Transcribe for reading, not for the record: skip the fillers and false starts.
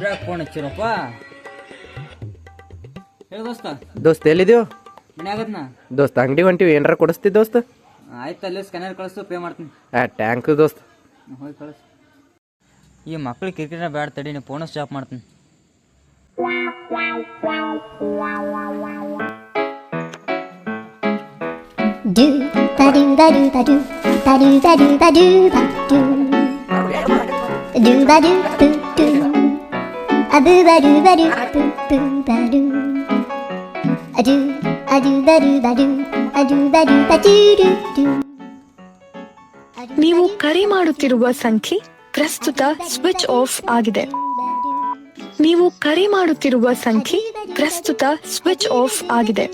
ಇದ್ರಾಗ ಫೋನ್ ಹಚ್ಚಿರಪ್ಪ. ಹೇಳು ದೋಸ್ತ. ದೋಸ್ತ ಎಲ್ಲಿದ್ಯೋ? ಮನೆ ಆಗತ್ನಾ ದೋಸ್ತ ಅಂಗಡಿ ಹೊಂಟಿವಿ, ಏನಾರ ಕೊಡಿಸ್ತಿ ದೋಸ್ತ? ಆಯ್ತು, ಅಲ್ಲಿ ಸ್ಕ್ಯಾನರ್ ಕಳಿಸು, ಪೇ ಮಾಡ್ತೀನಿ. ಟ್ಯಾಂಕ್ ದೋಸ್ತ. ಹೋಗಿ ಕಳಿಸು. ಈ ಮಕ್ಳು ಕ್ರಿಕೆಟ್ನ ಬ್ಯಾಡ್ ತಡಿ, ನೀವು ಫೋನ ಸ್ಟಾಪ್ ಮಾಡ್ತೀನಿ. Do ba do ba do ba do ba do ba do ba do ba do do ba do boo do a boo ba do boo boo ba do a do ba do ba do a do ba do ba do do do. ನೀವು ಕರೆ ಮಾಡುತ್ತಿರುವ ಸಂಖ್ಯೆ ಪ್ರಸ್ತುತ switch off ಆಗಿದೆ. ನೀವು ಕರೆ ಮಾಡುತ್ತಿರುವ ಸಂಖ್ಯೆ ಪ್ರಸ್ತುತ ಸ್ವಿಚ್ ಆಫ್ ಆಗಿದೆ.